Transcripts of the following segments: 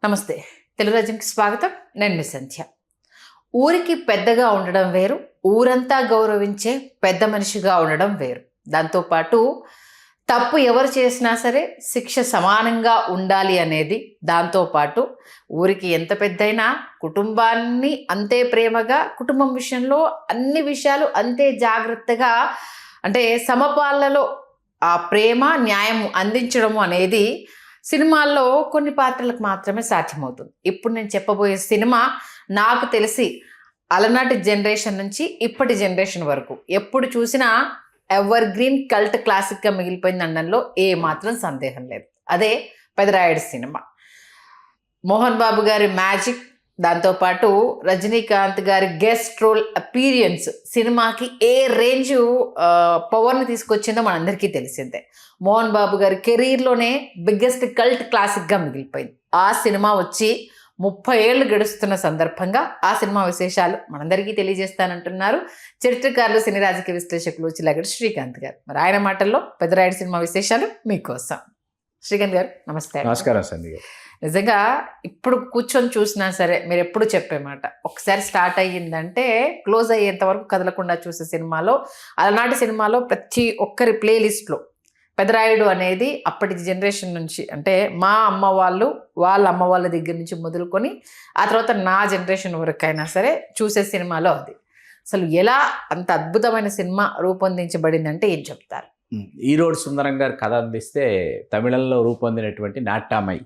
నమస్తే. తెలుగు రాజ్యంకి స్వాగతం. నేను మీ సంధ్య. ఊరికి పెద్దగా ఉండడం వేరు, ఊరంతా గౌరవించే పెద్ద మనిషిగా ఉండడం వేరు. దాంతోపాటు తప్పు ఎవరు చేసినా సరే శిక్ష సమానంగా ఉండాలి అనేది. దాంతోపాటు ఊరికి ఎంత పెద్దయినా కుటుంబాన్ని అంతే ప్రేమగా, కుటుంబం విషయంలో అన్ని విషయాలు అంతే జాగ్రత్తగా, అంటే సమపాలలో ఆ ప్రేమ న్యాయం అందించడము అనేది సినిమాల్లో కొన్ని పాత్రలకు మాత్రమే సాధ్యమవుతుంది. ఇప్పుడు నేను చెప్పబోయే సినిమా నాకు తెలిసి అలనాటి జనరేషన్ నుంచి ఇప్పటి జనరేషన్ వరకు ఎప్పుడు చూసినా ఎవర్ గ్రీన్ కల్ట్ క్లాసిక్గా మిగిలిపోయింది అనడంలో ఏ మాత్రం సందేహం లేదు. అదే పెదరాయుడు సినిమా. మోహన్ బాబు గారి మ్యాజిక్, దాంతోపాటు రజనీకాంత్ గారి గెస్ట్ రోల్ అపీరియన్స్ సినిమాకి ఏ రేంజ్ పవర్ని తీసుకొచ్చిందో మనందరికీ తెలిసిందే. మోహన్ బాబు గారి కెరీర్లోనే బిగ్గెస్ట్ కల్ట్ క్లాసిక్గా మిగిలిపోయింది. ఆ సినిమా వచ్చి 30 ఏళ్ళు గడుస్తున్న సందర్భంగా ఆ సినిమా విశేషాలు మనందరికీ తెలియజేస్తానంటున్నారు చరిత్రకారులు, సినీ రాజకీయ విశ్లేషకులు చిలగడ శ్రీకాంత్ గారు. మరి ఆయన మాటల్లో పెదరాయుడు సినిమా విశేషాలు మీకోసం. శ్రీకాంత్ గారు నమస్తే. నమస్కారం సంధ్య గారు. నిజంగా ఇప్పుడు కూర్చొని చూసినా సరే మీరు ఎప్పుడు చెప్పే మాట, ఒకసారి స్టార్ట్ అయ్యిందంటే క్లోజ్ అయ్యేంత వరకు కదలకుండా చూసే సినిమాలో, అలనాటి సినిమాలో ప్రతి ఒక్కరి ప్లేలిస్ట్లో పెదరాయుడు అనేది అప్పటి జనరేషన్ నుంచి, అంటే మా అమ్మ వాళ్ళు, వాళ్ళ అమ్మ వాళ్ళ దగ్గర నుంచి మొదలుకొని ఆ తర్వాత నా జనరేషన్ వరకు అయినా సరే చూసే సినిమాలో అది. అసలు ఎలా అంత అద్భుతమైన సినిమా రూపొందించబడిందంటే ఏం చెప్తారు? ఈరోడ్ సుందరం గారు కథ అందిస్తే తమిళంలో రూపొందినటువంటి నాట్యామై.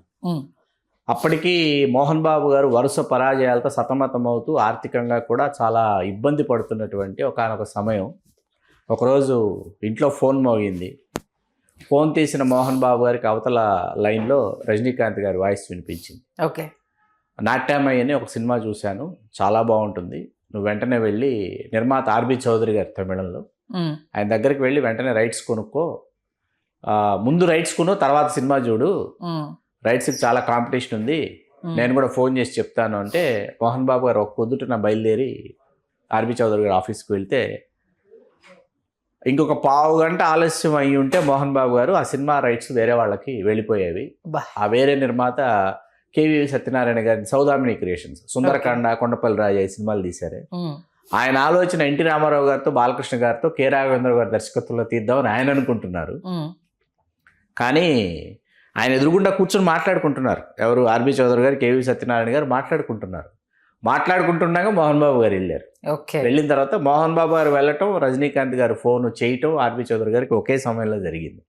అప్పటికి మోహన్ బాబు గారు వరుస పరాజయాలతో సతమతమవుతూ ఆర్థికంగా కూడా చాలా ఇబ్బంది పడుతున్నటువంటి ఒకానొక సమయం. ఒకరోజు ఇంట్లో ఫోన్ మోగింది. ఫోన్ తీసిన మోహన్ బాబు గారికి అవతల లైన్లో రజనీకాంత్ గారి వాయిస్ వినిపించింది. ఓకే, నాట్యామై అని ఒక సినిమా చూశాను, చాలా బాగుంటుంది, నువ్వు వెంటనే వెళ్ళి, నిర్మాత ఆర్బి చౌదరి గారు తమిళంలో, ఆయన దగ్గరికి వెళ్ళి వెంటనే రైట్స్ కొనుక్కో, ముందు రైట్స్ కొను, తర్వాత సినిమా చూడు, రైట్స్కి చాలా కాంపిటీషన్ ఉంది, నేను కూడా ఫోన్ చేసి చెప్తాను అంటే మోహన్ బాబు గారు ఒక పొద్దుట బయలుదేరి ఆర్బి చౌదరి గారు ఆఫీస్కి వెళ్తే ఇంకొక పావు గంట ఆలస్యం అయ్యి ఉంటే మోహన్ బాబు గారు ఆ సినిమా రైట్స్ వేరే వాళ్ళకి వెళ్ళిపోయేవి. ఆ వేరే నిర్మాత కేవి సత్యనారాయణ గారి సౌదామిని క్రియేషన్స్, సుందరకాండ, కొండపల్లి రాజా సినిమాలు తీశారు. ఆయన ఆలోచన ఎన్టీ రామారావు గారితో, బాలకృష్ణ గారితో, కె రాఘవేంద్ర గారి దర్శకత్వంలో తీద్దామని ఆయన అనుకుంటున్నారు. కానీ ఆయన ఎదురుగుండా కూర్చొని మాట్లాడుకుంటున్నారు. ఎవరు? ఆర్బి చౌదరి గారు, కేవి సత్యనారాయణ గారు మాట్లాడుకుంటుండగా మోహన్ బాబు గారు వెళ్ళారు. వెళ్ళిన తర్వాత మోహన్ బాబు గారు వెళ్ళటం, రజనీకాంత్ గారు ఫోన్ చేయటం ఆర్బి చౌదరి గారికి ఒకే సమయంలో జరిగింది.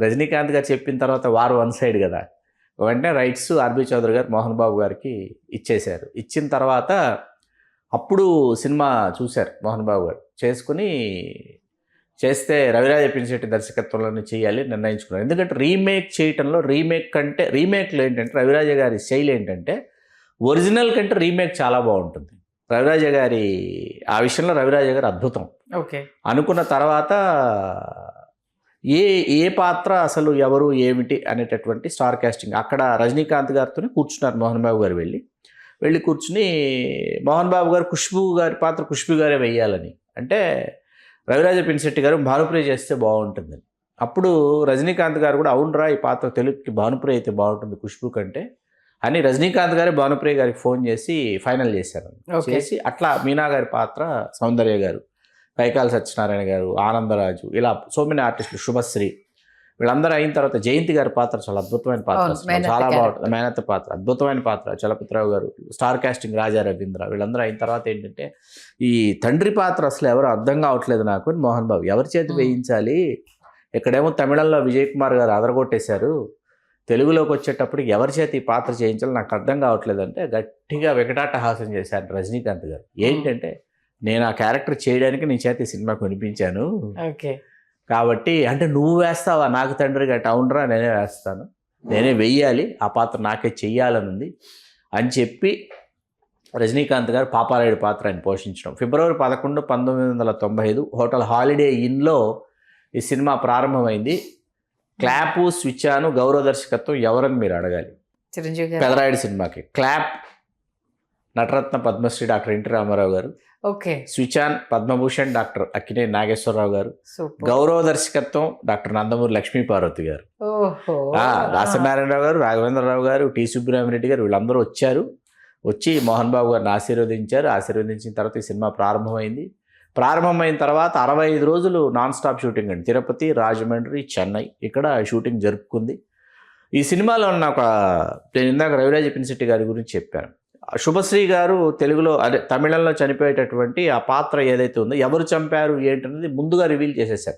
రజనీకాంత్ గారు చెప్పిన తర్వాత వారు వన్ సైడ్ కదా, వెంటనే రైట్స్ ఆర్బి చౌదరి గారు మోహన్ బాబు గారికి ఇచ్చేశారు. ఇచ్చిన తర్వాత అప్పుడు సినిమా చూశారు మోహన్ బాబు గారు. చేస్తే రవిరాజ పినిశెట్టి దర్శకత్వంలోనే చేయాలి నిర్ణయించుకున్నారు. ఎందుకంటే రీమేక్ చేయటంలో, రీమేక్లో ఏంటంటే రవిరాజ గారి శైలి ఏంటంటే ఒరిజినల్ కంటే రీమేక్ చాలా బాగుంటుంది. రవిరాజ గారి ఆ విషయంలో రవిరాజ గారు అద్భుతం. ఓకే, అనుకున్న తర్వాత ఏ పాత్ర అసలు ఎవరు ఏమిటి అనేటటువంటి స్టార్ కాస్టింగ్ అక్కడ రజనీకాంత్ గారితోనే కూర్చున్నారు మోహన్ బాబు గారు. వెళ్ళి కూర్చుని మోహన్ బాబు గారు ఖుష్బూ గారి పాత్ర ఖుష్బూ గారే వెయ్యాలని అంటే రవిరాజ పినిశెట్టి గారు భానుప్రియ చేస్తే బాగుంటుందని. అప్పుడు రజనీకాంత్ గారు కూడా అవునరా, ఈ పాత్ర తెలుగుకి భానుప్రియ అయితే బాగుంటుంది ఖుష్బూ కంటే అని రజనీకాంత్ గారే భానుప్రియ గారికి ఫోన్ చేసి ఫైనల్ చేశారు. చేసి అట్లా మీనా గారి పాత్ర సౌందర్య గారు, కైకాల సత్యనారాయణ గారు, ఆనందరాజు, ఇలా సో మెనీ ఆర్టిస్టులు, శుభశ్రీ, వీళ్ళందరూ అయిన తర్వాత జయంతి గారి పాత్ర చాలా అద్భుతమైన పాత్ర, చాలా బాగుంటుంది. మేనత్త పాత్ర అద్భుతమైన పాత్ర, చలపతిరావు గారు, స్టార్ కాస్టింగ్ రాజా రవీంద్ర, వీళ్ళందరూ అయిన తర్వాత ఏంటంటే ఈ తండ్రి పాత్ర అసలు ఎవరు అర్థం కావట్లేదు నాకు అని మోహన్ బాబు ఎవరి చేతి వేయించాలి, ఇక్కడేమో తమిళంలో విజయ్ కుమార్ గారు అదరగొట్టేశారు, తెలుగులోకి వచ్చేటప్పటికి ఎవరి చేతి ఈ పాత్ర చేయించాలి నాకు అర్థం కావట్లేదు అంటే గట్టిగా వికటాటహాసం చేశారు రజనీకాంత్ గారు. ఏంటంటే నేను ఆ క్యారెక్టర్ చేయడానికి నీ చేతి సినిమాకు వినిపించాను, కాబట్టి అంటే నువ్వు వేస్తావా నాకు తండ్రి గట్ట, అవునరా నేనే వేస్తాను, నేనే వెయ్యాలి, ఆ పాత్ర నాకే చెయ్యాలని ఉంది అని చెప్పి రజనీకాంత్ గారు పాపారాయుడు పాత్ర ఆయన పోషించడం. ఫిబ్రవరి 11, 1995 హోటల్ హాలిడే ఇన్లో ఈ సినిమా ప్రారంభమైంది. క్లాపు, స్విచ్చాను, గౌరవ దర్శకత్వం ఎవరని మీరు అడగాలి. చిరంజీవి పెదరాయుడు సినిమాకి clap Nataratna Padma Shri doctor NT Rama Rao garu, okay. Switch on Padma Bhushan doctor Akkineni Nageswara Rao garu, super. గౌరవ దర్శకత్వం డాక్టర్ నందమూరి లక్ష్మీపార్వతి గారు, ఓహో. దాసనారాయణరావు గారు, రాఘవేంద్రరావు గారు, టి సుబ్బరామిరెడ్డి గారు, వీళ్ళందరూ వచ్చి మోహన్ బాబు గారిని ఆశీర్వదించారు. ఆశీర్వదించిన తర్వాత ఈ సినిమా ప్రారంభమైన తర్వాత 65 రోజులు నాన్ స్టాప్ షూటింగ్ అండి. తిరుపతి, రాజమండ్రి, చెన్నై ఇక్కడ షూటింగ్ జరుపుకుంది. ఈ సినిమాలో ఉన్న నేను ఇందాక రవిరాజ పినిశెట్టి గారి గురించి చెప్పాను. శుభశ్రీ గారు తెలుగులో తమిళంలో చనిపోయేటటువంటి ఆ పాత్ర ఏదైతే ఉందో, ఎవరు చంపారు ఏంటనేది ముందుగా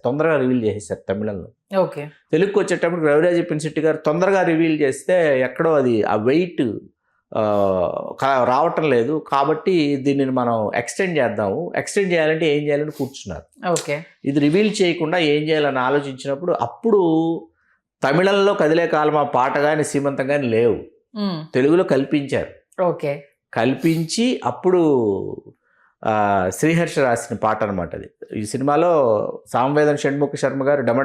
తొందరగా రివీల్ చేసేసారు తమిళంలో. ఓకే. తెలుగుకి వచ్చేటప్పుడు రవిరాజ పినిశెట్టి గారు తొందరగా రివీల్ చేస్తే ఎక్కడో అది ఆ వెయిట్ రావటం లేదు, కాబట్టి దీనిని మనం ఎక్స్టెండ్ చేయాలంటే ఏం చేయాలని కూర్చున్నారు. ఓకే. ఇది రివీల్ చేయకుండా ఏం చేయాలని ఆలోచించినప్పుడు అప్పుడు తమిళంలో కదిలే కాలమా పాట కానీ సీమంతం కానీ లేవు, తెలుగులో కల్పించారు. ఓకే. కల్పించి అప్పుడు శ్రీహర్ష రాసిన పాట అనమాట అది. ఈ సినిమాలో సామవేదం షణ్ముఖ శర్మ గారు డమ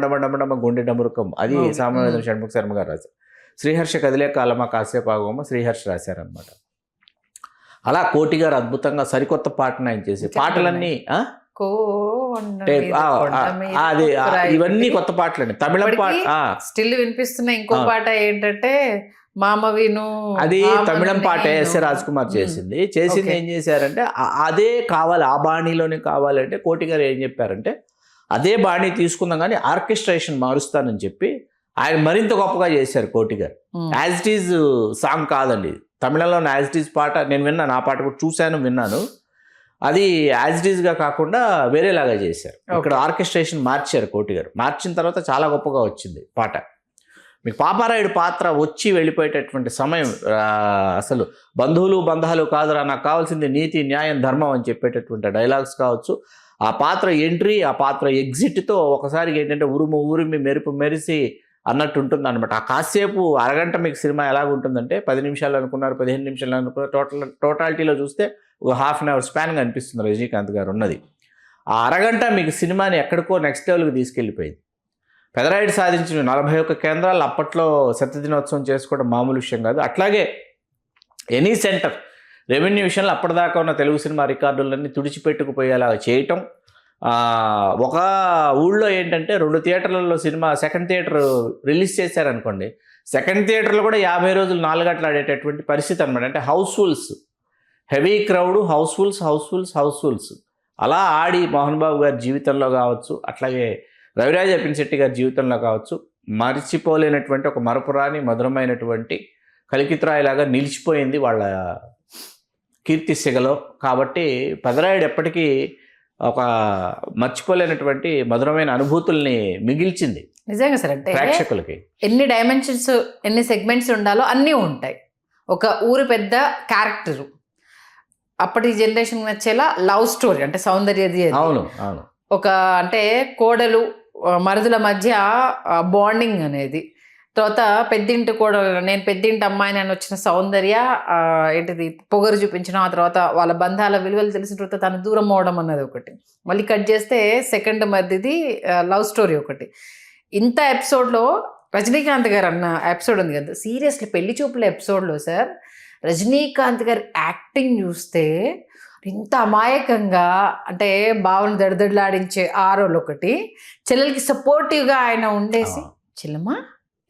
గుండె డమరుకం, అది సామవేదం షణ్ముఖ శర్మ గారు రాశారు. శ్రీహర్ష కదిలే కాలమా కాసేపు ఆగమా శ్రీహర్ష రాశారనమాట. అలా కోటి గారు అద్భుతంగా సరికొత్త పాటను ఆయన చేసి పాటలన్నీ అది ఇవన్నీ కొత్త పాటలండి. తమిళం పాట స్టిల్ వినిపిస్తున్న ఇంకో పాట ఏంటంటే మామవిను, అది తమిళం పాట ఎస్ఏ రాజ్ కుమార్ చేసింది. ఏం చేశారంటే అదే కావాలి, ఆ బాణీలోనే కావాలంటే కోటి గారు ఏం చెప్పారంటే అదే బాణీ తీసుకుందాం కానీ ఆర్కెస్ట్రేషన్ మారుస్తానని చెప్పి ఆయన మరింత గొప్పగా చేశారు కోటి గారు. యాజ్ ఇట్ ఈజ్ సాంగ్ కాదండి, తమిళంలో యాజ్ ఇట్ ఈజ్ పాట నేను విన్నాను, ఆ పాట కూడా విన్నాను. అది యాజ్ ఇట్ ఈజ్గా కాకుండా వేరేలాగా చేశారు. ఇక్కడ ఆర్కెస్ట్రేషన్ మార్చారు కోటి గారు. మార్చిన తర్వాత చాలా గొప్పగా వచ్చింది పాట. మీకు పాపారాయుడు పాత్ర వచ్చి వెళ్ళిపోయేటటువంటి సమయం, అసలు బంధాలు కాదురా, నాకు కావాల్సింది నీతి, న్యాయం, ధర్మం అని చెప్పేటటువంటి డైలాగ్స్ కావచ్చు, ఆ పాత్ర ఎంట్రీ, ఆ పాత్ర ఎగ్జిట్తో ఒకసారి ఏంటంటే ఉరిమి మెరుపు మెరిసి అన్నట్టు ఉంటుంది అనమాట. ఆ కాసేపు అరగంట మీకు సినిమా ఎలాగుంటుందంటే 10 నిమిషాలు అనుకున్నారు, 15 నిమిషాలు అనుకున్నారు, టోటాలిటీలో చూస్తే ఒక ½ అన్ అవర్ స్పాన్గా అనిపిస్తుంది రజనీకాంత్ గారు ఉన్నది. ఆ అరగంట మీకు సినిమాని ఎక్కడికో నెక్స్ట్ లెవెల్కి తీసుకెళ్ళిపోయింది. పెదరాయుడు సాధించిన 41 కేంద్రాలు అప్పట్లో శతదినోత్సవం చేసుకోవడం మామూలు విషయం కాదు. అట్లాగే ఎనీ సెంటర్ రెవెన్యూ విషయంలో అప్పటిదాకా ఉన్న తెలుగు సినిమా రికార్డులన్నీ తుడిచిపెట్టుకుపోయేలా చేయటం. ఒక ఊళ్ళో ఏంటంటే 2 థియేటర్లలో సినిమా సెకండ్ థియేటర్ రిలీజ్ చేశారనుకోండి, సెకండ్ థియేటర్లో కూడా 50 రోజులు 4 గంటలు ఆడేటటువంటి పరిస్థితి అనమాట. అంటే హౌస్ఫుల్స్, హెవీ క్రౌడ్, హౌస్ఫుల్స్ అలా ఆడి మోహన్ బాబు గారి జీవితంలో కావచ్చు, అట్లాగే రవిరాజ పినిశెట్టి గారి జీవితంలో కావచ్చు, మరిచిపోలేనటువంటి ఒక మరపురాని మధురమైనటువంటి కలికితురాయిలాగా నిలిచిపోయింది వాళ్ళ కీర్తిశిగలో. కాబట్టి పెదరాయుడు ఎప్పటికీ ఒక మర్చిపోలేనటువంటి మధురమైన అనుభూతుల్ని మిగిల్చింది నిజంగా సార్. అంటే ప్రేక్షకులకి ఎన్ని డైమెన్షన్స్, ఎన్ని సెగ్మెంట్స్ ఉండాలో అన్నీ ఉంటాయి. ఒక ఊరు పెద్ద క్యారెక్టరు, అప్పటి జనరేషన్ నచ్చేలా లవ్ స్టోరీ, అంటే సౌందర్యది. అవును. ఒక అంటే కోడలు మరుదుల మధ్య బాండింగ్ అనేది, తర్వాత పెద్దింటి కోడలు, నేను పెద్దింటి అమ్మాయిని అని వచ్చిన సౌందర్య ఏంటిది పొగరు చూపించడం, ఆ తర్వాత వాళ్ళ బంధాల విలువలు తెలిసిన తర్వాత తను దూరం అవడం అన్నది ఒకటి. మళ్ళీ కట్ చేస్తే సెకండ్ మధ్యది లవ్ స్టోరీ ఒకటి. ఇంత ఎపిసోడ్లో రజనీకాంత్ గారు అన్న ఎపిసోడ్ ఉంది కదా, సీరియస్లీ పెళ్లి చూపుల ఎపిసోడ్లో సార్ రజనీకాంత్ గారి యాక్టింగ్ చూస్తే ఇంత అమాయకంగా, అంటే బావను దడదడలాడించే ఆరోలు ఒకటి, చెల్లెలకి సపోర్టివ్గా ఆయన ఉండేసి, చెల్లెమ్మా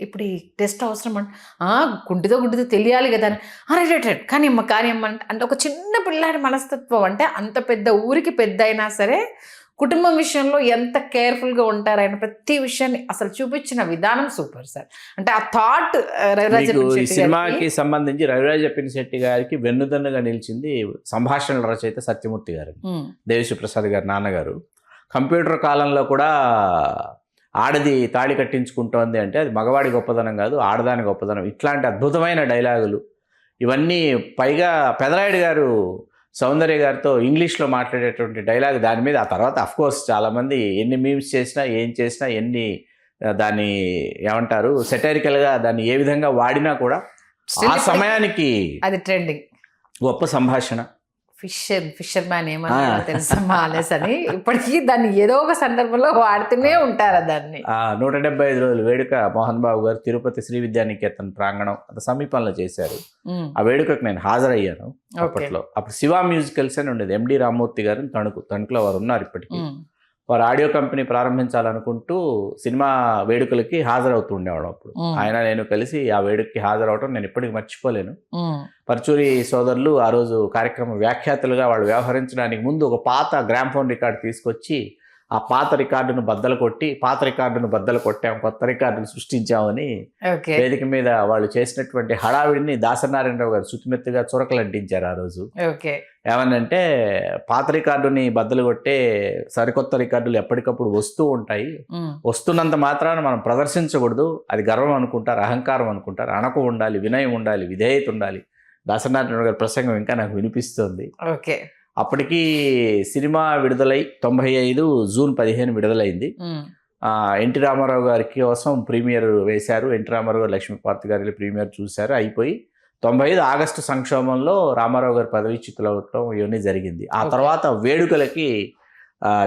ఇప్పుడు ఈ టెస్ట్ అవసరం గుడ్డిదో తెలియాలి కదా అని రైట్ కానీ అమ్మ అంటే ఒక చిన్న పిల్లాడి మనస్తత్వం. అంటే అంత పెద్ద ఊరికి పెద్ద అయినా సరే కుటుంబం విషయంలో ఎంత కేర్ఫుల్గా ఉంటారు ఆయన, ప్రతి విషయాన్ని అసలు చూపించిన విధానం సూపర్ సార్. అంటే ఆ థాట్ ఈ సినిమాకి సంబంధించి రవిరాజ పినిశెట్టి గారికి వెన్నుదన్నుగా నిలిచింది సంభాషణల రచయిత సత్యమూర్తి గారు, దేవిశ్రీ ప్రసాద్ గారు నాన్నగారు. కంప్యూటర్ కాలంలో కూడా ఆడది తాళి కట్టించుకుంటోంది అంటే అది మగవాడి గొప్పదనం కాదు, ఆడదాని గొప్పదనం. ఇట్లాంటి అద్భుతమైన డైలాగులు ఇవన్నీ. పైగా పెదరాయుడు గారు సౌందర్య గారితో ఇంగ్లీష్లో మాట్లాడేటువంటి డైలాగ్, దాని మీద ఆ తర్వాత అఫ్కోర్స్ చాలామంది ఎన్ని మీమ్స్ చేసినా ఏం చేసినా ఎన్ని దాన్ని ఏమంటారు సెటైరికల్గా దాన్ని ఏ విధంగా వాడినా కూడా ఆ సమయానికి అది ట్రెండింగ్ గొప్ప సంభాషణ. ఫిషర్ మ్యాన్ ఏమన్నా తెలుసమ్మా అనేసి అని ఇప్పటికీ దాన్ని ఏదో ఒక సందర్భంలో వాడుతూనే ఉంటారు దాన్ని. 175 రోజుల వేడుక మోహన్ బాబు గారు తిరుపతి శ్రీ విద్యానికేతన్ ప్రాంగణం అంత సమీపంలో చేశారు. ఆ వేడుకకు నేను హాజరయ్యాను అప్పట్లో. అప్పుడు శివ మ్యూజికల్స్ అని ఉండేది. ఎండి రామ్మూర్తి గారు తణుకులో వారు ఉన్నారు ఇప్పటికీ. వారు ఆడియో కంపెనీ ప్రారంభించాలనుకుంటూ సినిమా వేడుకలకి హాజరవుతూ ఉండేవాడు. అప్పుడు ఆయన నేను కలిసి ఆ వేడుకకి హాజరవడం నేను ఇప్పటికీ మర్చిపోలేను. పర్చూరి సోదరులు ఆ రోజు కార్యక్రమ వ్యాఖ్యాతలుగా వాళ్ళు వ్యవహరించడానికి ముందు ఒక పాత గ్రామ్ఫోన్ రికార్డు తీసుకొచ్చి ఆ పాత రికార్డును బద్దలు కొట్టాం, కొత్త రికార్డును సృష్టించామని వేదిక మీద వాళ్ళు చేసినటువంటి హడావిడిని దాసనారాయణరావు గారు శుతిమెత్తుగా చురకలంటించారు ఆ రోజు. ఏమనంటే పాత రికార్డుని బద్దలు కొట్టే సరికొత్త రికార్డులు ఎప్పటికప్పుడు వస్తూ ఉంటాయి, వస్తున్నంత మాత్రాన మనం ప్రదర్శించకూడదు, అది గర్వం అనుకుంటారు, అహంకారం అనుకుంటారు, అణకు ఉండాలి, వినయం ఉండాలి, విధేయత ఉండాలి. దాసనారాయణ గారి ప్రసంగం ఇంకా నాకు వినిపిస్తుంది. అప్పటికి సినిమా విడుదలై 95 జూన్ 15 విడుదలైంది. ఎన్టీ రామారావు గారి కోసం ప్రీమియర్ వేశారు. ఎన్టీ రామారావు గారు లక్ష్మీపార్తి గారి ప్రీమియర్ చూశారు. అయిపోయి 95 ఆగస్టు సంక్షోభంలో రామారావు గారు పదవీచ్యుతులు అవటం ఇవన్నీ జరిగింది. ఆ తర్వాత వేడుకలకి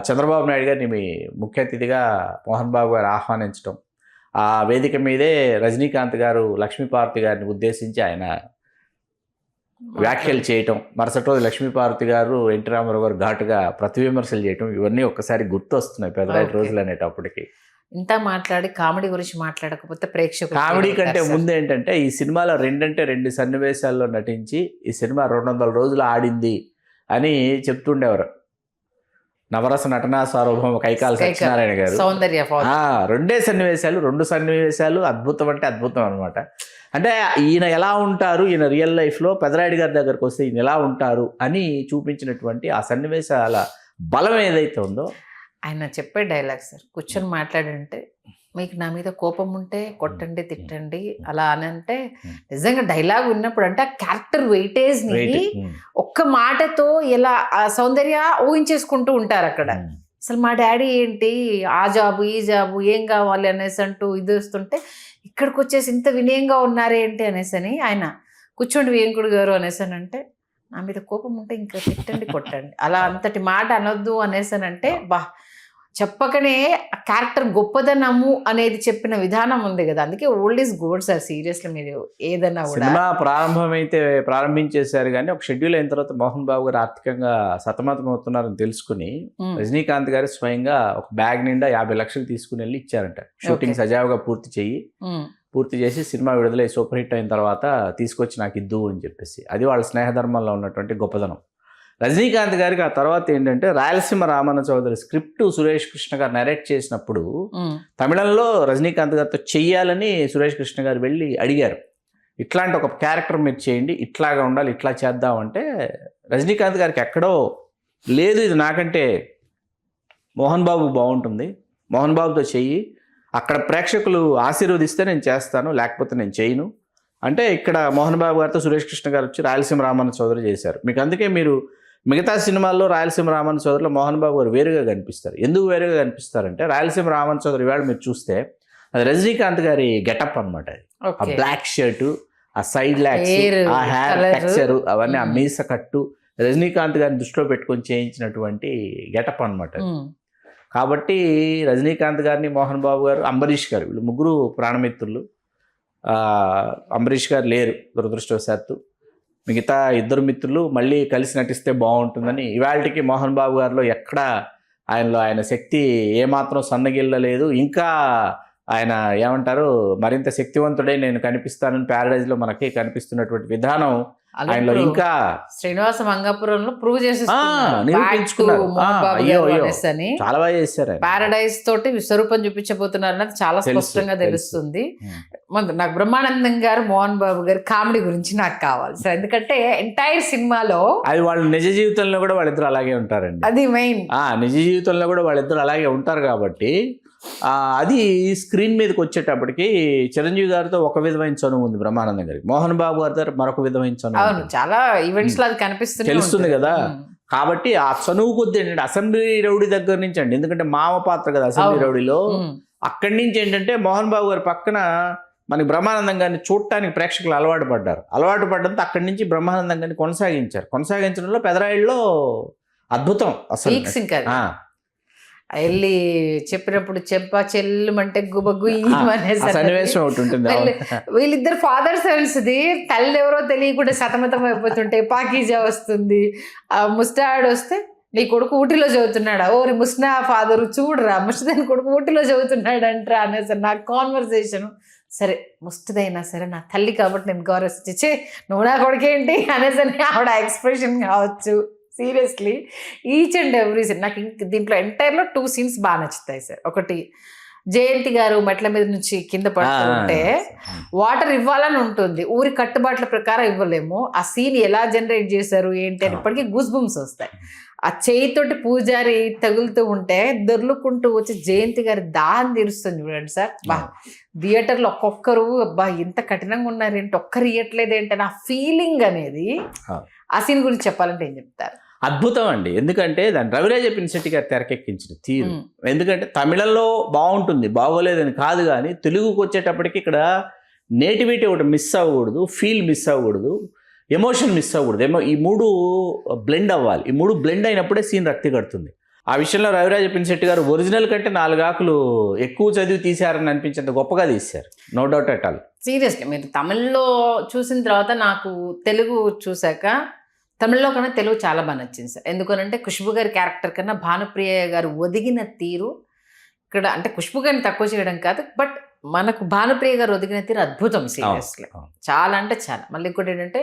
చంద్రబాబు నాయుడు గారిని ముఖ్య అతిథిగా మోహన్ బాబు గారు ఆహ్వానించడం, ఆ వేదిక మీదే రజనీకాంత్ గారు లక్ష్మీపార్తి గారిని ఉద్దేశించి ఆయన వ్యాఖ్యలు చేయటం, మరుసటి రోజు లక్ష్మీపార్వతి గారు ఎన్టీ రామారావు గారు ఘాటుగా ప్రతివిమర్శలు చేయటం, ఇవన్నీ ఒక్కసారి గుర్తు వస్తున్నాయి పెదరాటి రోజులు అనేటప్పటికి. ఇంత మాట్లాడి కామెడీ గురించి మాట్లాడకపోతే ప్రేక్షకులు కామెడీ కంటే ముందు ఏంటంటే ఈ సినిమాలో 2 సన్నివేశాల్లో నటించి ఈ సినిమా 200 రోజులు ఆడింది అని చెప్తుండేవారు నవరస నటనా సార్వభౌమ కైకాల సత్యనారాయణ గారు. 2 సన్నివేశాలు అద్భుతం అంటే అద్భుతం అనమాట. అంటే ఈయన ఎలా ఉంటారు, ఈయన రియల్ లైఫ్లో పెదరాయుడు గారి దగ్గరకు వస్తే ఈయన ఎలా ఉంటారు అని చూపించినటువంటి ఆ సన్నివేశాల బలం ఏదైతే ఉందో. ఆయన చెప్పే డైలాగ్ సార్, కూర్చొని మాట్లాడంటే మీకు నా మీద కోపం ఉంటే కొట్టండి, తిట్టండి అలా అని అంటే నిజంగా డైలాగ్ విన్నప్పుడు అంటే ఆ క్యారెక్టర్ వెయిటేజ్ని ఒక్క మాటతో ఎలా సౌందర్య ఊహించేసుకుంటూ ఉంటారు అక్కడ. అసలు మా డాడీ ఏంటి ఆ జాబు ఈ జాబు ఏం కావాలి అనేసి అంటూ ఇది వస్తుంటే ఇక్కడికి వచ్చేసి ఇంత వినయంగా ఉన్నారేంటి అనేసి అని ఆయన కూర్చోండి వేంకుడు గారు అనేసి అంటే నా మీద కోపం ఉంటే ఇంకా తిట్టండి కొట్టండి అలా అంతటి మాట అనొద్దు అనేసి అంటే బా చెప్పకనే ఆ క్యారెక్టర్ గొప్పదనము అనేది చెప్పిన విధానం ఉంది కదా. అందుకే old is gold sir. Seriously మీరు ఏదన్నా కూడా సినిమా ప్రారంభించేశారు కానీ ఒక షెడ్యూల్ అయిన తర్వాత మోహన్ బాబు గారు ఆర్థికంగా సతమతం అవుతున్నారని తెలుసుకుని రజనీకాంత్ గారు స్వయంగా ఒక బ్యాగ్ నిండా 50 లక్షలు తీసుకుని వెళ్ళి ఇచ్చారంట. షూటింగ్ సజావుగా పూర్తి చేసి సినిమా విడుదలై సూపర్ హిట్ అయిన తర్వాత తీసుకొచ్చి నాకు ఇద్దు అని చెప్పేసి. అది వాళ్ళ స్నేహధర్మంలో ఉన్నటువంటి గొప్పదనం. రజనీకాంత్ గారికి ఆ తర్వాత ఏంటంటే రాయలసీమ రామన్న చౌదరి స్క్రిప్ట్ సురేష్ కృష్ణ గారు నరేట్ చేసినప్పుడు తమిళంలో రజనీకాంత్ గారితో చెయ్యాలని సురేష్ కృష్ణ గారు వెళ్ళి అడిగారు. ఇట్లాంటి ఒక క్యారెక్టర్ మీరు చేయండి, ఇట్లాగా ఉండాలి, ఇట్లా చేద్దామంటే రజనీకాంత్ గారికి ఎక్కడో లేదు, ఇది నాకంటే మోహన్ బాబు బాగుంటుంది, మోహన్ బాబుతో చెయ్యి, అక్కడ ప్రేక్షకులు ఆశీర్వదిస్తే నేను చేస్తాను, లేకపోతే నేను చేయను అంటే ఇక్కడ మోహన్ బాబు గారితో సురేష్ కృష్ణ గారు వచ్చి రాయలసీమ రామన్న చౌదరి చేశారు. మీకు అందుకే మీరు మిగతా సినిమాల్లో రాయలసీమ రామన్న చౌదరిలో మోహన్ బాబు గారు వేరుగా కనిపిస్తారు. ఎందుకు వేరుగా కనిపిస్తారంటే రాయలసీమ రామన్న చౌదరి ఇవాళ మీరు చూస్తే అది రజనీకాంత్ గారి గెటప్ అనమాట. ఆ బ్లాక్ షర్టు, ఆ సైడ్ ల్యాక్స్, ఆ హెయిర్ టెక్స్చర్, అవన్నీ ఆ మీస కట్టు రజనీకాంత్ గారిని దృష్టిలో పెట్టుకొని చేయించినటువంటి గెటప్ అనమాట. కాబట్టి రజనీకాంత్ గారిని మోహన్ బాబు గారు, అంబరీష్ గారు వీళ్ళు ముగ్గురు ప్రాణమిత్రులు. అంబరీష్ గారు లేరు దురదృష్టవశాత్తు. మిగతా 2 మిత్రులు మళ్ళీ కలిసి నటిస్తే బాగుంటుందని ఇవాళకి మోహన్ బాబు గారిలో ఎక్కడ ఆయన శక్తి ఏమాత్రం సన్నగిల్లలేదు. ఇంకా ఆయన ఏమంటారు మరింత శక్తివంతుడై నేను కనిపిస్తానని ప్యారడైజ్లో మనకి కనిపిస్తున్నటువంటి విధానం ఆయనలో ఇంకా శ్రీనివాస మంగాపురంలో ప్రూవ్ నిరూపించుకున్నారు. చాలా బాగా చేశారు. ప్యారడైజ్ తోటి విశ్వరూపం చూపించబోతున్నారు అన్నది చాలా స్పష్టంగా తెలుస్తుంది. నాకు బ్రహ్మానందం గారు, మోహన్ బాబు గారు కామెడీ గురించి నాకు కావాలి సార్. ఎందుకంటే ఎంటైర్ సినిమాలో అది వాళ్ళు నిజ జీవితంలో కూడా వాళ్ళిద్దరు అలాగే ఉంటారండి. అది మెయిన్. నిజ జీవితంలో కూడా వాళ్ళిద్దరు అలాగే ఉంటారు కాబట్టి అది స్క్రీన్ మీదకి వచ్చేటప్పటికి చిరంజీవి గారితో ఒక విధమైన చనువు ఉంది బ్రహ్మానందం గారికి, మోహన్ బాబు గారితో మరొక విధమైన చనువు చాలా ఈవెంట్స్ లో అది తెలుస్తుంది కదా. కాబట్టి ఆ చనువు కొద్ది ఏంటంటే అసెంబ్లీ రౌడీ దగ్గర నుంచి అండి, ఎందుకంటే మామ పాత్ర కదా అసెంబ్లీ రౌడీలో, అక్కడి నుంచి ఏంటంటే మోహన్ బాబు గారి పక్కన మనకి బ్రహ్మానందం గారిని చూడటానికి ప్రేక్షకులు అలవాటు పడ్డంతో అక్కడి నుంచి బ్రహ్మానందం గారిని కొనసాగించడంలో పెదరాయుడులో అద్భుతం అసలు. వీక్స్ ఇంకా ఆ, వెళ్ళి చెప్పినప్పుడు చెల్లుమంటే గుబగ్గు ఆ సన్నివేశం ఒకటి ఉంటుంది. వీళ్ళిద్దరు ఫాదర్ సన్స్ది తల్లి ఎవరో తెలియకుండా సతమతం అయిపోతుంటే పాకీజా వస్తుంది, ఆ ముస్టాడ్ వస్తే నీ కొడుకు ఊటీలో చదువుతున్నాడా, ఓరి ముస్నా ఫాదరు చూడరా ముస్టిదాని కొడుకు ఊటీలో చదువుతున్నాడు అంటారా అనేసి నా కాన్వర్సేషన్. సరే ముస్టిదైనా సరే నా తల్లి కాబట్టి నేను గౌరవించే నువ్వు నా కొడుకేంటి అనేసి ఆవిడ ఎక్స్ప్రెషన్ కావచ్చు. Seriously each and every scene నాకు దీంట్లో ఎంటైర్లో 2 సీన్స్ బాగా నచ్చుతాయి సార్. ఒకటి జయంతి గారు మెట్ల మీద నుంచి కింద పడుతూ ఉంటే వాటర్ ఇవ్వాలని ఉంటుంది, ఊరి కట్టుబాట్ల ప్రకారం ఇవ్వలేము. ఆ సీన్ ఎలా జనరేట్ చేశారు ఏంటి అని ఇప్పటికీ గూస్ బంప్స్ వస్తాయి. ఆ చేయితోటి పూజారి తగులుతూ ఉంటే దొర్లుకుంటూ వచ్చి జయంతి గారి దాహం తీరుస్తుంది చూడండి సార్. బా థియేటర్లో ఒక్కొక్కరు అబ్బా ఇంత కఠినంగా ఉన్నారు ఏంటి, ఒక్కరు ఇయ్యట్లేదు ఏంటి అని ఆ ఫీలింగ్ అనేది. ఆ సీన్ గురించి చెప్పాలంటే ఏం చెప్తారు? అద్భుతం అండి. ఎందుకంటే దాన్ని రవిరాజ పినిశెట్టి గారు తెరకెక్కించిన తీరు. ఎందుకంటే తమిళంలో బాగుంటుంది, బాగోలేదని కాదు, కానీ తెలుగుకి వచ్చేటప్పటికి ఇక్కడ నేటివిటీ ఒకటి మిస్ అవ్వకూడదు, ఫీల్ మిస్ అవ్వకూడదు, ఎమోషన్ మిస్ అవ్వకూడదు. ఈ 3 బ్లెండ్ అవ్వాలి. ఈ 3 బ్లెండ్ అయినప్పుడే సీన్ రక్తి కడుతుంది. ఆ విషయంలో రవిరాజ పినిశెట్టి గారు ఒరిజినల్ కంటే 4 ఆకులు ఎక్కువ చదివి తీశారని అనిపించేంత గొప్పగా తీశారు. No doubt at all. Seriously మీరు తమిళ్లో చూసిన తర్వాత నాకు తెలుగు చూశాక తమిళ్లో కన్నా తెలుగు చాలా బాగా నచ్చింది సార్. ఎందుకనంటే ఖుష్బు గారి క్యారెక్టర్ కన్నా భానుప్రియ గారు ఒదిగిన తీరు ఇక్కడ, అంటే ఖుష్బు గారిని తక్కువ చేయడం కాదు, బట్ మనకు భానుప్రియ గారు ఒదిగిన తీరు అద్భుతం. సీరియస్లీ చాలా అంటే చాలా. మళ్ళీ ఇంకోటి ఏంటంటే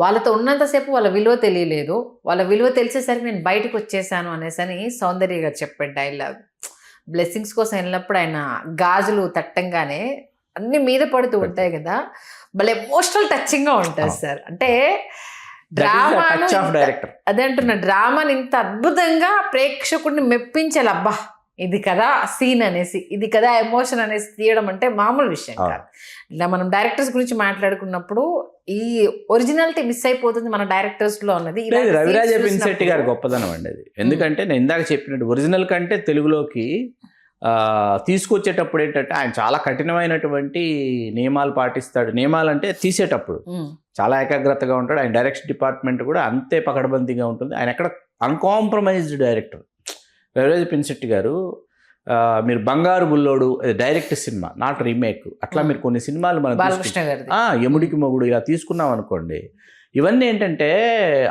వాళ్ళతో ఉన్నంతసేపు వాళ్ళ విలువ తెలియలేదు, వాళ్ళ విలువ తెలిసేసరికి నేను బయటకు వచ్చేసాను అనేసని సౌందర్య గారు చెప్పే డైలాగ్. బ్లెస్సింగ్స్ కోసం వెళ్ళినప్పుడు ఆయన గాజులు తట్టంగానే అన్ని మీద పడుతూ ఉంటాయి కదా, భలే ఎమోషనల్ టచింగ్గా ఉంటుంది సార్. అంటే డ్రామాను అదే అంటున్నా, డ్రామాని ఇంత అద్భుతంగా ప్రేక్షకుడిని మెప్పించాలి. అబ్బా ఇది కదా సీన్ అనేసి, ఇది కదా ఎమోషన్ అనేసి తీయడం అంటే మామూలు విషయం కాదు. ఇలా మనం డైరెక్టర్స్ గురించి మాట్లాడుకున్నప్పుడు ఈ ఒరిజినాలిటీ మిస్ అయిపోతుంది మన డైరెక్టర్స్ లో అన్నది. రవిరాజ పినిశెట్టి గారి గొప్పదనం అండి అది. ఎందుకంటే నేను ఇందాక చెప్పినట్టు ఒరిజినల్ కంటే తెలుగులోకి తీసుకొచ్చేటప్పుడు ఏంటంటే ఆయన చాలా కఠినమైనటువంటి నియమాలు పాటిస్తాడు. నియమాలు అంటే తీసేటప్పుడు చాలా ఏకాగ్రతగా ఉంటాడు. ఆయన డైరెక్షన్ డిపార్ట్మెంట్ కూడా అంతే పకడ్బందీగా ఉంటుంది. ఆయన ఎక్కడ అన్కాంప్రమైజ్డ్ డైరెక్టర్ రవిరాజ పినిశెట్టి గారు. మీరు బంగారు Bullodu direct cinema, not remake. అట్లా మీరు కొన్ని సినిమాలు మనం యముడికి మొగుడు ఇలా తీసుకున్నాం అనుకోండి, ఇవన్నీ ఏంటంటే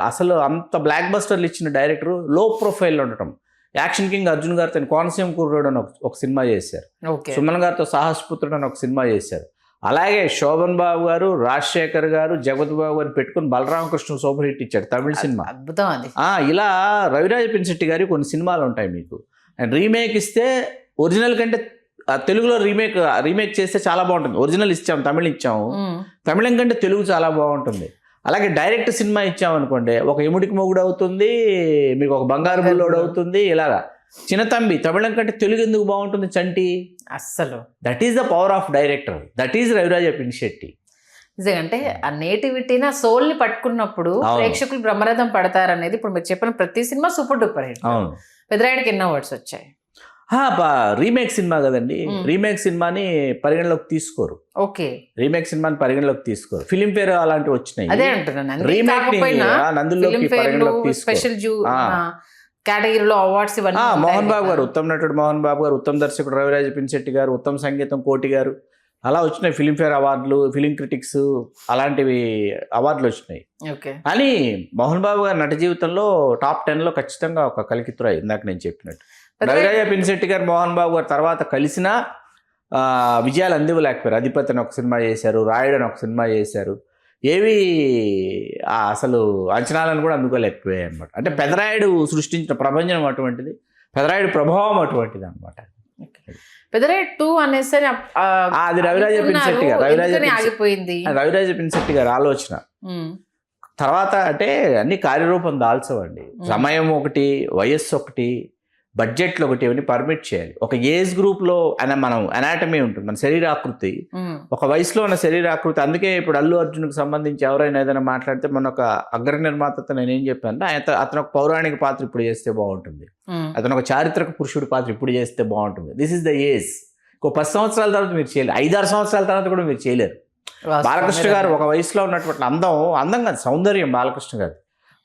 అసలు అంత బ్లాక్ బస్టర్లు ఇచ్చిన డైరెక్టర్ లో ప్రొఫైల్లో ఉండటం. యాక్షన్ కింగ్ అర్జున్ గారితో కోనసీమ కుర్రోడు అని ఒక సినిమా చేశారు. సుమన్ గారితో సాహసపుత్రుడు అని ఒక సినిమా చేశారు. అలాగే శోభన్ బాబు గారు, రాజశేఖర్ గారు, జగత్ బాబు గారు పెట్టుకుని బలరామకృష్ణ సూపర్ హిట్ ఇచ్చాడు తమిళ సినిమా. అద్భుతం అది. ఇలా రవిరాజ పినిశెట్టి గారి కొన్ని సినిమాలు ఉంటాయి మీకు. అండ్ రీమేక్ ఇస్తే ఒరిజినల్ కంటే తెలుగులో రీమేక్ చేస్తే చాలా బాగుంటుంది. ఒరిజినల్ ఇచ్చాము, తమిళ ఇచ్చాము, తమిళం కంటే తెలుగు చాలా బాగుంటుంది. అలాగే డైరెక్ట్ సినిమా ఇచ్చామనుకోండి, ఒక యముడికి మొగుడు అవుతుంది, మీకు ఒక బంగారు బుల్లోడు అవుతుంది. ఇలాగా చిన్నతంబి తమిళం కంటే తెలుగు ఎందుకు బాగుంటుంది చంటి? అస్సలు that is the power of director, that is Raviraja Pinisetty. నిజంగా ఆ నేటివిటీని, ఆ సోల్ ని పట్టుకున్నప్పుడు ప్రేక్షకులు బ్రహ్మరథం పడతారనేది ఇప్పుడు మీరు చెప్పిన ప్రతి సినిమా సూపర్ డూపర్ హిట్. అవును. పెదరాయుడికి ఎన్నో అవార్డ్స్ వచ్చాయి. రీమేక్ సినిమా కదండి, రీమేక్ సినిమాని పరిగణలోకి తీసుకోరు. ఓకే, రీమేక్ సినిమాని పరిగణలోకి తీసుకోరు. ఫిలింఫేర్ అలాంటివి వచ్చినాయి, అదే అంటున్నాను. రీమేక్ నందులోకి పరిగణలోకి తీసుకోరు. కేటగిరీలో అవార్డ్స్ ఇవన్నీ మోహన్ బాబు గారు, ఉత్తమ నటుడు మోహన్ బాబు గారు, ఉత్తమ దర్శకుడు రవిరాజ పినిశెట్టి గారు, ఉత్తమ సంగీతం కోటి గారు, అలా వచ్చినాయి. ఫిలింఫేర్ అవార్డులు, ఫిలిం క్రిటిక్స్ అలాంటివి అవార్డులు వచ్చినాయి. కానీ మోహన్ బాబు గారి నట జీవితంలో టాప్ 10లో ఖచ్చితంగా ఒక కలికితురాయి. ఇందాక నేను చెప్పినట్టు రవిరాజ పినిశెట్టి గారు మోహన్ బాబు గారు తర్వాత కలిసినా విజయాలు అందివ్వలేకపోయారు. అధిపతి అని ఒక సినిమా చేశారు, రాయుడు అని ఒక సినిమా చేశారు. ఏవి అసలు అంచనాలను కూడా అందుకోలేకపోయాయి అనమాట. అంటే పెదరాయుడు సృష్టించిన ప్రపంచం అటువంటిది, పెదరాయుడు ప్రభావం అటువంటిది అనమాట. పెదరాయుడు 2 అనేసి అది రవిరాజ పినిశెట్టి గారు, ఆగిపోయింది. రవిరాజ పినిశెట్టి గారు ఆలోచన. తర్వాత అంటే అన్ని కార్యరూపం దాల్చవండి. సమయం ఒకటి, వయస్సు ఒకటి, బడ్జెట్లు ఒకటి, ఇవన్నీ పర్మిట్ చేయాలి. ఒక ఏజ్ గ్రూప్లో మనం అనాటమీ ఉంటుంది, మన శరీరాకృతి, ఒక వయసులో ఉన్న శరీరాకృతి. అందుకే ఇప్పుడు అల్లు అర్జున్కి సంబంధించి ఎవరైనా ఏదైనా మాట్లాడితే మన ఒక అగ్ర నిర్మాతతో నేనేం చెప్పాను, అతను ఒక పౌరాణిక పాత్ర ఇప్పుడు చేస్తే బాగుంటుంది, అతను ఒక చారిత్రక పురుషుడి పాత్ర ఇప్పుడు చేస్తే బాగుంటుంది. This is the age. ఇంకో 10 సంవత్సరాల తర్వాత మీరు చేయలేరు, 5-6 సంవత్సరాల తర్వాత కూడా మీరు చేయలేరు. బాలకృష్ణ గారు ఒక వయసులో ఉన్నటువంటి అందం కాదు, సౌందర్యం బాలకృష్ణ గారు.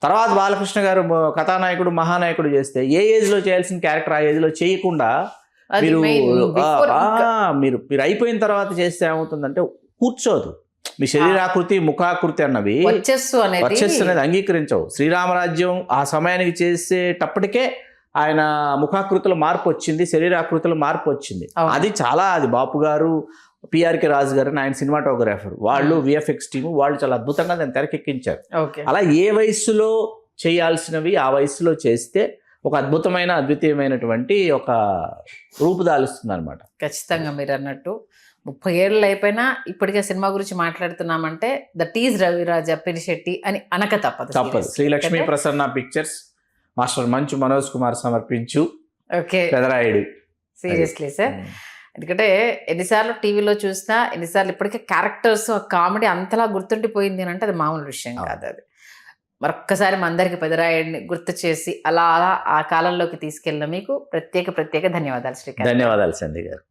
తర్వాత బాలకృష్ణ గారు కథానాయకుడు మహానాయకుడు చేస్తే ఏ ఏజ్లో చేయాల్సిన క్యారెక్టర్ ఆ ఏజ్లో చేయకుండా అది మీరు main, before ఇంకా. మీరు అయిపోయిన తర్వాత చేస్తే ఏమవుతుందంటే కూర్చోదు. మీ శరీరాకృతి ముఖాకృతి అన్నవి వచ్చేస్తు వచ్చేసి అనేది అనేది అంగీకరించవు. శ్రీరామరాజ్యం ఆ సమయానికి చేసేటప్పటికే ఆయన ముఖాకృతిలో మార్పు వచ్చింది, శరీరాకృతిలో మార్పు వచ్చింది. అవును. అది బాపు గారు, పిఆర్కే రాజు గారు ఆయన సినిమాటోగ్రాఫర్ వాళ్ళు, విఎఫ్ఎక్స్ టీము వాళ్ళు చాలా అద్భుతంగా దాన్ని తెరకెక్కించారు. ఓకే. అలా ఏ వయస్సులో చేయాల్సినవి ఆ వయస్సులో చేస్తే ఒక అద్భుతమైనటువంటి ఒక రూపుదాలుస్తుంది అనమాట. ఖచ్చితంగా మీరు అన్నట్టు 30 ఏళ్ళు అయిపోయినా ఇప్పటికే సినిమా గురించి మాట్లాడుతున్నామంటే దట్ ఈజ్ రవిరాజ పినిశెట్టి అని అనక తప్పదు. శ్రీలక్ష్మీ ప్రసన్న పిక్చర్స్, మాస్టర్ మంచు మనోజ్ కుమార్ సమర్పించు ఓకే, పెదరాయుడు. Seriously sir. ఎందుకంటే ఎన్నిసార్లు టీవీలో చూసినా, ఎన్నిసార్లు ఇప్పటికే క్యారెక్టర్స్ కామెడీ అంతలా గుర్తుండిపోయింది అని అంటే అది మామూలు విషయం కాదు. అది మరొక్కసారి మా అందరికి పెదరాయుడిని గుర్తు చేసి అలా ఆ కాలంలోకి తీసుకెళ్ళిన మీకు ప్రత్యేక ధన్యవాదాలు శ్రీకాంత్. ధన్యవాదాలు సంధ్య గారు.